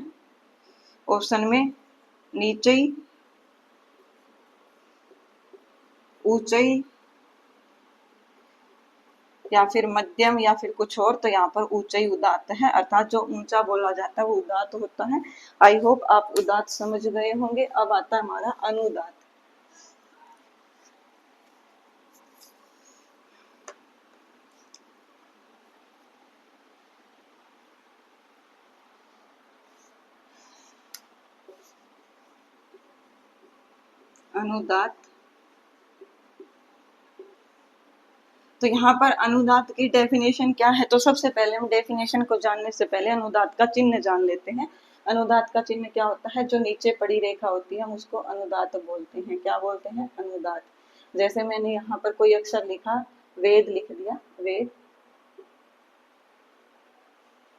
ऑप्शन में नीचई, ऊंचई या फिर मध्यम या फिर कुछ और। तो यहाँ पर ऊंचाई उदात है, अर्थात जो ऊंचा बोला जाता है वो उदात होता है। आई होप आप उदात समझ गए होंगे। अब आता है हमारा अनुदात। अनुदात, तो यहाँ पर अनुदात की डेफिनेशन क्या है, तो सबसे पहले हम डेफिनेशन को जानने से पहले अनुदात का चिन्ह जान लेते हैं। अनुदात का चिन्ह क्या होता है, जो नीचे पड़ी रेखा होती है हम उसको अनुदात बोलते हैं। क्या बोलते हैं, अनुदात। जैसे मैंने यहाँ पर कोई अक्षर लिखा, वेद लिख दिया, वेद,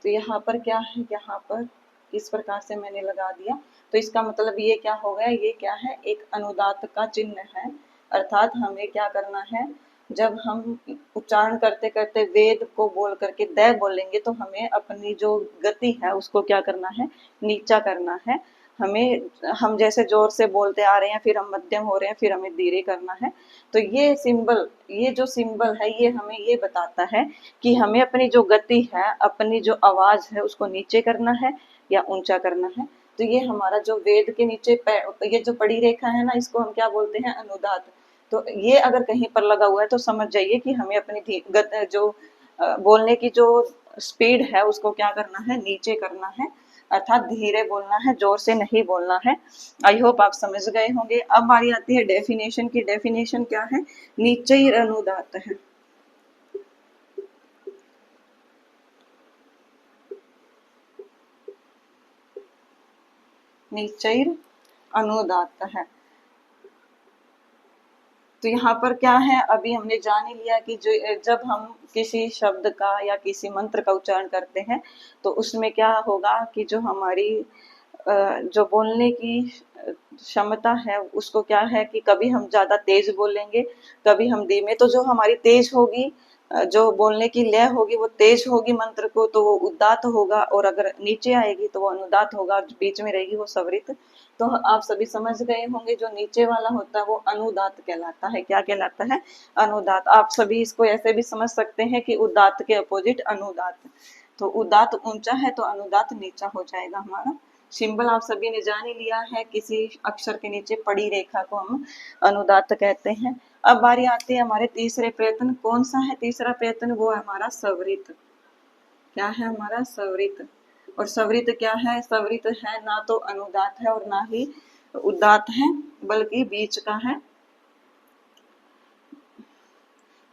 तो यहाँ पर क्या है, यहाँ पर इस प्रकार से मैंने लगा दिया, तो इसका मतलब ये क्या हो गया, ये क्या है, एक अनुदात का चिन्ह है। अर्थात हमें क्या करना है, जब हम उच्चारण करते करते वेद को बोल करके द बोलेंगे तो हमें अपनी जो गति है उसको क्या करना है, नीचा करना है। हमें, हम जैसे जोर से बोलते आ रहे हैं फिर हम मध्यम हो रहे हैं फिर हमें धीरे करना है। तो ये सिंबल, ये जो सिंबल है ये हमें ये बताता है कि हमें अपनी जो गति है, अपनी जो आवाज है उसको नीचे करना है या ऊंचा करना है। तो ये हमारा जो वेद के नीचे ये जो बड़ी रेखा है ना, इसको हम क्या बोलते हैं, अनुदात। तो ये अगर कहीं पर लगा हुआ है तो समझ जाइए कि हमें अपनी जो बोलने की जो स्पीड है उसको क्या करना है, नीचे करना है। अर्थात धीरे बोलना है, जोर से नहीं बोलना है। आई होप आप समझ गए होंगे। अब हमारी आती है डेफिनेशन की। डेफिनेशन क्या है, नीचे अनुदात है। नीचैर अनुदात है। तो यहाँ पर क्या है, अभी हमने जान ही लिया कि जो जब हम किसी शब्द का या किसी मंत्र का उच्चारण करते हैं तो उसमें क्या होगा कि जो हमारी जो बोलने की क्षमता है उसको क्या है कि कभी हम ज्यादा तेज बोलेंगे, कभी हम धीमे। तो जो हमारी तेज होगी, जो बोलने की लय होगी वो तेज होगी मंत्र को, तो वो उदात होगा। और अगर नीचे आएगी तो वो अनुदात होगा, बीच में रहेगी वो स्वरित। तो आप सभी समझ गए होंगे, जो नीचे वाला होता है वो अनुदात कहलाता है। क्या कहलाता है, अनुदात। आप सभी इसको ऐसे भी समझ सकते हैं कि उदात के अपोजिट अनुदात। तो उदात ऊंचा है तो अनुदात नीचा हो जाएगा हमारा। सिंबल आप सभी ने जान ही लिया है, किसी अक्षर के नीचे पड़ी रेखा को हम अनुदात कहते हैं। अब बारी आती है हमारे तीसरे प्रयत्न। कौन सा है तीसरा प्रयत्न, वो है हमारा स्वरित। क्या है हमारा, स्वरित। और स्वरित क्या है, स्वरित है ना तो अनुदात है और ना ही उदात है, बल्कि बीच का है।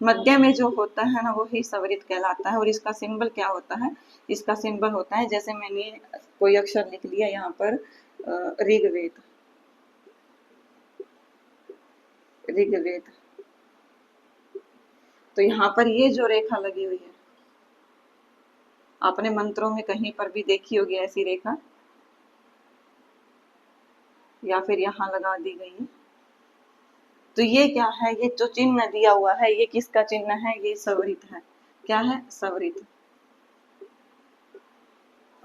मध्य में जो होता है ना वो ही स्वरित कहलाता है। और इसका सिंबल क्या होता है, इसका सिंबल होता है, जैसे मैंने कोई अक्षर लिख लिया यहाँ पर ऋग्वेद, ऋग्वेद, तो यहाँ पर ये जो रेखा लगी हुई है, आपने मंत्रों में कहीं पर भी देखी होगी ऐसी रेखा, या फिर यहाँ लगा दी गई है। तो ये क्या है, ये जो चिन्ह दिया हुआ है ये किसका चिन्ह है, ये स्वरित है। क्या है, स्वरित।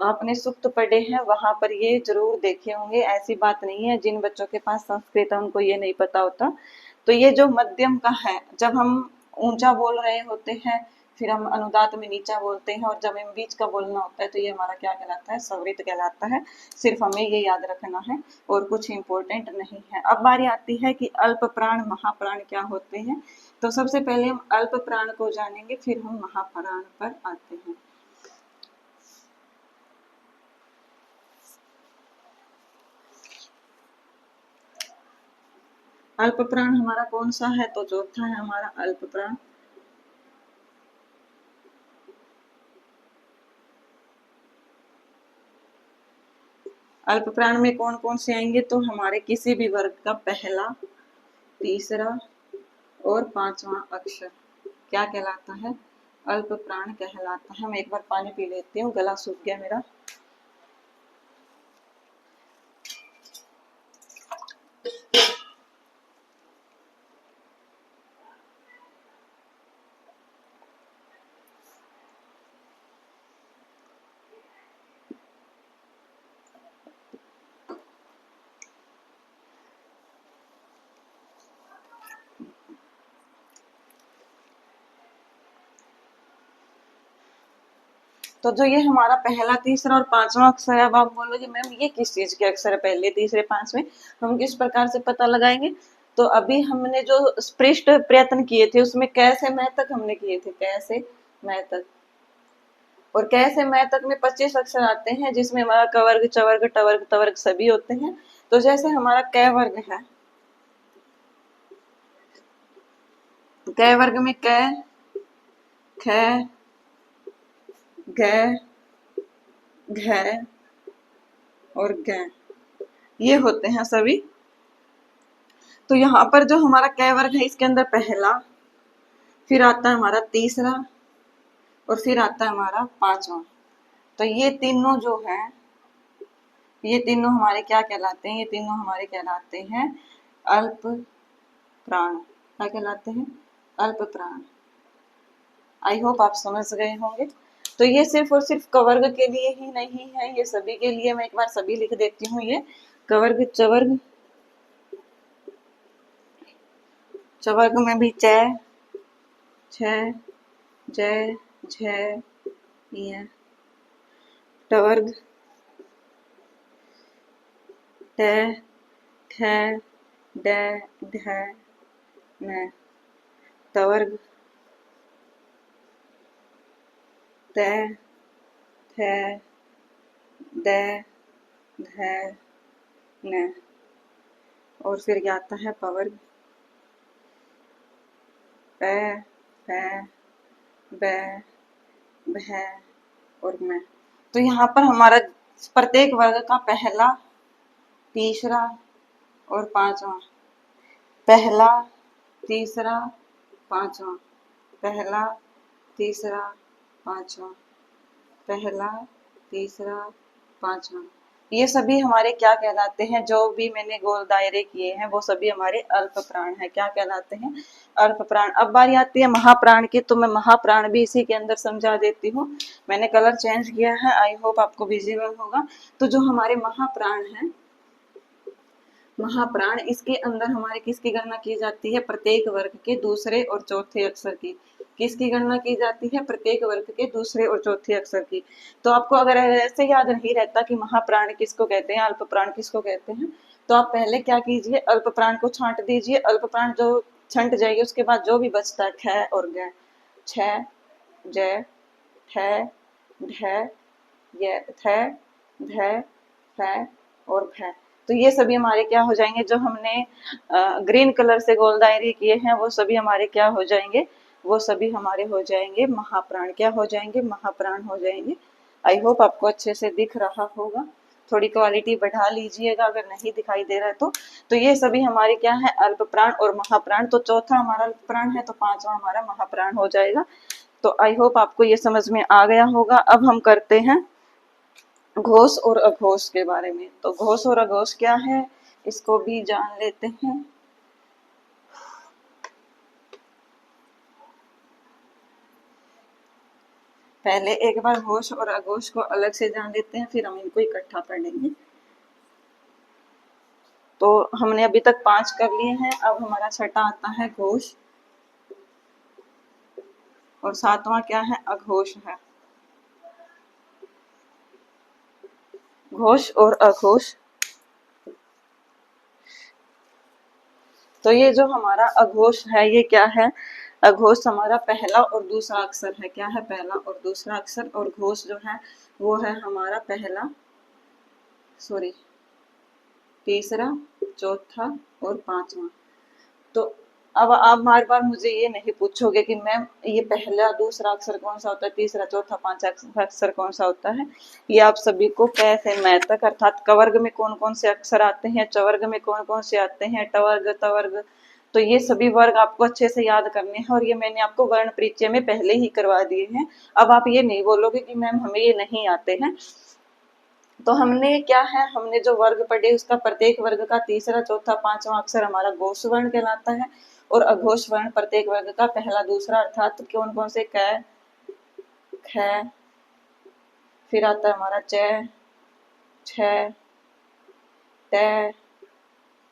आपने सुक्त पढ़े हैं वहां पर ये जरूर देखे होंगे, ऐसी बात नहीं है जिन बच्चों के पास संस्कृत है उनको ये नहीं पता होता। तो ये जो मध्यम का है, जब हम ऊंचा बोल रहे होते हैं फिर हम अनुदात में नीचा बोलते हैं, और जब हमें बीच का बोलना होता है तो ये हमारा क्या कहलाता है, स्वरित कहलाता है। सिर्फ हमें ये याद रखना है और कुछ इम्पोर्टेंट नहीं है। अब बारी आती है कि अल्प प्राण महाप्राण क्या होते हैं। तो सबसे पहले हम अल्प प्राण को जानेंगे, फिर हम महाप्राण पर आते हैं। अल्प प्राण हमारा कौन सा है, तो चौथा है हमारा अल्प प्राण। अल्प प्राण में कौन कौन से आएंगे, तो हमारे किसी भी वर्ग का पहला, तीसरा और पांचवा अक्षर क्या कहलाता है, अल्प प्राण कहलाता है। मैं एक बार पानी पी लेती हूँ, गला सूख गया मेरा। तो जो ये हमारा पहला, तीसरा और पांचवा अक्षर है, अब आप बोलोगे मैम ये किस चीज के अक्षर है, पहले, तीसरे, पांचवें, हम किस प्रकार से पता लगाएंगे। तो अभी हमने जो स्पृष्ट प्रयत्न किए थे उसमें कैसे मैं तक हमने किए थे, कैसे मैं तक, और कैसे मैं तक में 25 अक्षर आते हैं, जिसमें हमारा कवर्ग, चवर्ग, टवर्ग, तवर्ग सभी होते हैं। तो जैसे हमारा कै वर्ग है, तो कै वर्ग में कै, ख, ग, घ और ग, ये होते हैं सभी। तो यहाँ पर जो हमारा कै वर्ग है, इसके अंदर पहला, फिर आता है हमारा तीसरा और फिर आता है हमारा पांचवा। तो ये तीनों जो है, ये तीनों हमारे क्या कहलाते हैं, ये तीनों हमारे कहलाते हैं अल्प प्राण। क्या कहलाते हैं, अल्प प्राण। आई होप आप समझ गए होंगे। तो ये सिर्फ और सिर्फ कवर्ग के लिए ही नहीं है, ये सभी के लिए। मैं एक बार सभी लिख देती हूँ, ये कवर्ग, चवर्ग, चवर्ग में भी च, छ, ज, झ, य, टवर्ग, ट, ठ, ड, ढ, न, तवर्ग, त, थ, द, ध, न, और फिर क्या आता है पवर्ग, प, फ, ब, भ और मैं। तो यहाँ पर हमारा प्रत्येक वर्ग का पहला, तीसरा और पांचवा, पहला, तीसरा, पांचवा, पहला, तीसरा, पांचवा, पहला, तीसरा, पांचवा, ये सभी हमारे क्या कहलाते हैं, जो भी मैंने गोल दायरे किए हैं वो सभी हमारे अल्प प्राण है। क्या कहलाते हैं, अल्प प्राण। अब बारी आती है महाप्राण की, तो मैं महाप्राण भी इसी के अंदर समझा देती हूँ। मैंने कलर चेंज किया है, आई होप आपको विजिबल होगा। तो जो हमारे महाप्राण है, महाप्राण, इसके अंदर हमारे किसकी गणना की जाती है, प्रत्येक वर्ग के दूसरे और चौथे अक्षर की। किसकी गणना की जाती है, प्रत्येक वर्ग के दूसरे और चौथे अक्षर की। तो आपको अगर ऐसे याद नहीं रहता कि महाप्राण किसको कहते हैं, अल्प प्राण किसको कहते हैं, तो आप पहले क्या कीजिए, अल्प प्राण को छांट दीजिए। अल्प प्राण जो छंट जाएगी, उसके बाद जो भी बचता है, ख और ग, छ, ज, ठ, ढ, य, थ, ध, फ और भ। तो ये सभी हमारे क्या हो जाएंगे, जो हमने ग्रीन कलर से गोल दायरे किए हैं, वो सभी हमारे क्या हो जाएंगे, वो सभी हमारे हो जाएंगे महाप्राण। क्या हो जाएंगे, महाप्राण हो जाएंगे। आई होप आपको अच्छे से दिख रहा होगा। थोड़ी क्वालिटी बढ़ा लीजिएगा अगर नहीं दिखाई दे रहा है तो ये सभी हमारे क्या है, अल्प प्राण और महाप्राण। तो चौथा हमारा अल्प प्राण है, तो पांचवा हमारा महाप्राण हो जाएगा। तो आई होप आपको ये समझ में आ गया होगा। अब हम करते हैं घोष और अघोष के बारे में। तो घोष और अघोष क्या है, इसको भी जान लेते हैं। पहले एक बार घोष और अघोष को अलग से जान लेते हैं, फिर हम इनको इकट्ठा पढ़ेंगे। तो हमने अभी तक 5 कर लिए हैं, अब हमारा छठा आता है घोष। और सातवां क्या है, अघोष है। घोष और अघोष। तो ये जो हमारा अघोष है ये क्या है, अघोष हमारा पहला और दूसरा अक्षर है। क्या है, पहला और दूसरा अक्षर। और घोष जो है वो है हमारा पहला, सॉरी, तीसरा, चौथा और पांचवा। तो अब आप बार बार मुझे ये नहीं पूछोगे कि मैम ये पहला दूसरा अक्षर कौन सा होता है, तीसरा चौथा पांचवा अक्षर कौन सा होता है। ये आप सभी को क से मैं तक अर्थात कवर्ग में कौन कौन से अक्षर आते हैं, चवर्ग में कौन कौन से आते हैं, टवर्ग, तवर्ग, तो ये सभी वर्ग आपको अच्छे से याद करने हैं। और ये मैंने आपको वर्ण परिचय में पहले ही करवा दिए हैं। अब आप ये नहीं बोलोगे कि मैम हमें ये नहीं आते हैं। तो हमने क्या है, हमने जो वर्ग पढ़े उसका प्रत्येक वर्ग का तीसरा, चौथा, पांचवा अक्षर हमारा घोष वर्ण कहलाता है। और अघोष वर्ण प्रत्येक वर्ग का पहला, दूसरा, अर्थात कौन कौन से, क, ख, फिर आता है हमारा च, छ, ट,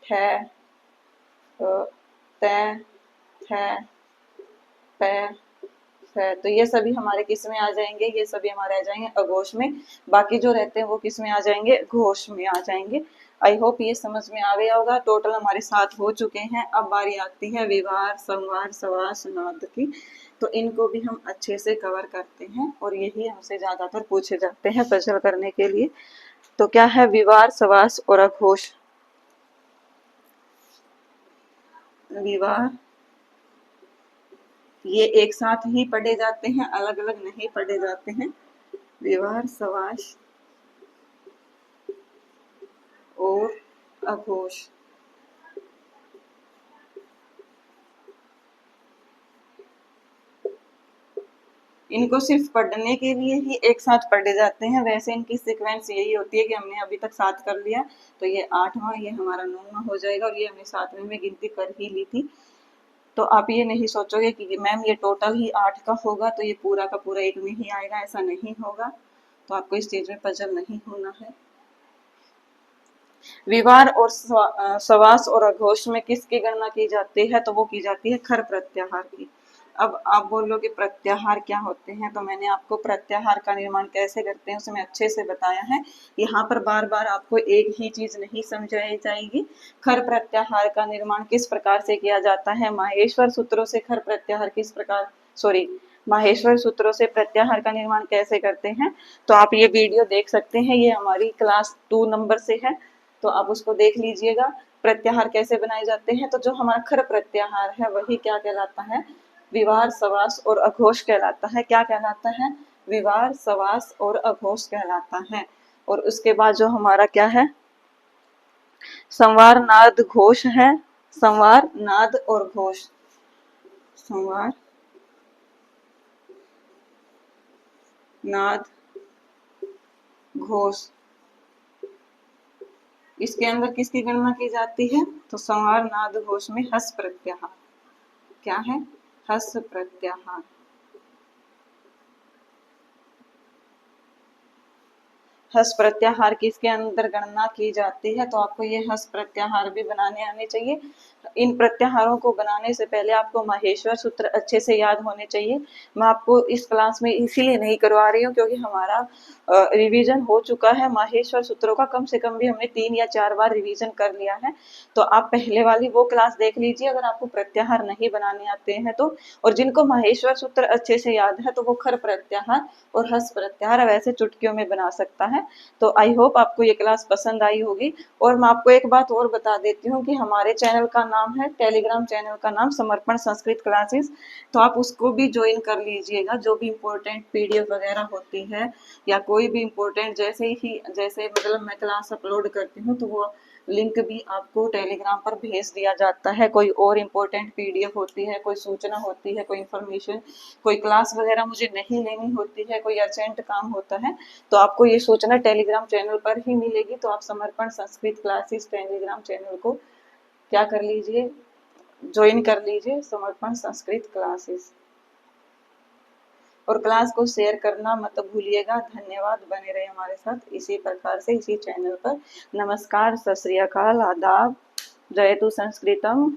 ठ, त, थ, प, है। तो ये सभी हमारे किस में आ जाएंगे, ये सभी हमारे आ जाएंगे अघोष में। बाकी जो रहते हैं वो किस में आ जाएंगे, घोष में आ जाएंगे। आई होप ये समझ में आ गया होगा। टोटल हमारे 7 हो चुके हैं। अब बारी आती है विवार, संवार, समास, नाद की। तो इनको भी हम अच्छे से कवर करते हैं और यही हमसे ज्यादातर पूछे जाते हैं पजल करने के लिए। तो क्या है, विवार, समास और अघोष। विवार ये एक साथ ही पढ़े जाते हैं, अलग अलग नहीं पढ़े जाते हैं। विवार, समास और अघोष। इनको सिर्फ पढ़ने के लिए ही एक साथ पढ़े जाते हैं। वैसे इनकी सीक्वेंस यही होती है कि हमने अभी तक 7 कर लिया, तो ये 8वां, ये हमारा 9वां हो जाएगा। और ये हमने 7वें में गिनती कर ही ली थी। तो आप ये नहीं सोचोगे कि मैम ये टोटल ही 8 का होगा तो ये पूरा का पूरा एक में ही आएगा, ऐसा नहीं होगा। तो आपको इस चीज में पजल नहीं होना है। विवार और समास और अघोष में किसकी गणना की जाती है, तो वो की जाती है खर प्रत्याहार की। अब आप बोलोगे प्रत्याहार क्या होते हैं, तो मैंने आपको प्रत्याहार का निर्माण कैसे करते हैं उसमें अच्छे से बताया है। यहाँ पर बार बार आपको एक ही चीज नहीं समझाई जाएगी। खर प्रत्याहार का निर्माण किस प्रकार से किया जाता है, माहेश्वर सूत्रों से खर प्रत्याहार किस प्रकार, सॉरी, माहेश्वर सूत्रों से प्रत्याहार का निर्माण कैसे करते हैं, तो आप ये वीडियो देख सकते हैं। ये हमारी क्लास 2 नंबर से है, तो आप उसको देख लीजिएगा। प्रत्याहार कैसे बनाए जाते हैं, तो जो हमारा खर प्रत्याहार है वही क्या कहलाता है, विवार, समास और अघोष कहलाता है। क्या कहलाता है, विवार, समास और अघोष कहलाता है। और उसके बाद जो हमारा क्या है, संवार, नाद, घोष है। संवार, नाद और घोष। संवार, नाद, घोष। इसके अंदर किसकी गणना की जाती है, तो संवार, नाद, घोष में हस प्रत्याहार। क्या है, हस प्रत्याहार। हस प्रत्याहार किसके अंदर गणना की जाती है, तो आपको ये हस प्रत्याहार भी बनाने आने चाहिए। इन प्रत्याहारों को बनाने से पहले आपको माहेश्वर सूत्र अच्छे से याद होने चाहिए। मैं आपको इस क्लास में इसीलिए नहीं करवा रही हूँ क्योंकि हमारा रिवीजन हो चुका है माहेश्वर सूत्रों का। कम से कम भी हमने 3 या 4 बार रिवीजन कर लिया है। तो आप पहले वाली वो क्लास देख लीजिए अगर आपको प्रत्याहार नहीं बनाने आते हैं तो। और जिनको माहेश्वर सूत्र अच्छे से याद है तो वो खर प्रत्याहार और हस प्रत्याहार वैसे चुटकियों में बना सकता है। तो आई होप आपको ये क्लास पसंद आई होगी। और मैं आपको एक बात और बता देती हूँ कि हमारे चैनल का नाम है, टेलीग्राम चैनल का नाम समर्पण संस्कृत क्लासेस। तो आप उसको भी ज्वाइन कर लीजिएगा। जो भी इम्पोर्टेंट पीडीएफ वगैरह होती है या कोई भी इम्पोर्टेंट जैसे मतलब मैं क्लास अपलोड करती हूँ तो वो लिंक भी आपको टेलीग्राम पर भेज दिया जाता है। कोई और इम्पोर्टेंट पीडीएफ होती है, कोई सूचना होती है, कोई इन्फॉर्मेशन, कोई क्लास वगैरह मुझे नहीं लेनी होती है, कोई अर्जेंट काम होता है, तो आपको ये सूचना टेलीग्राम चैनल पर ही मिलेगी। तो आप समर्पण संस्कृत क्लासेस टेलीग्राम चैनल को क्या कर लीजिए, ज्वाइन कर लीजिए, समर्पण संस्कृत क्लासेस। और क्लास को शेयर करना मत भूलिएगा। धन्यवाद, बने रहे हमारे साथ इसी प्रकार से इसी चैनल पर। नमस्कार, सत श्री अकाल, आदाब, जयतु संस्कृतम।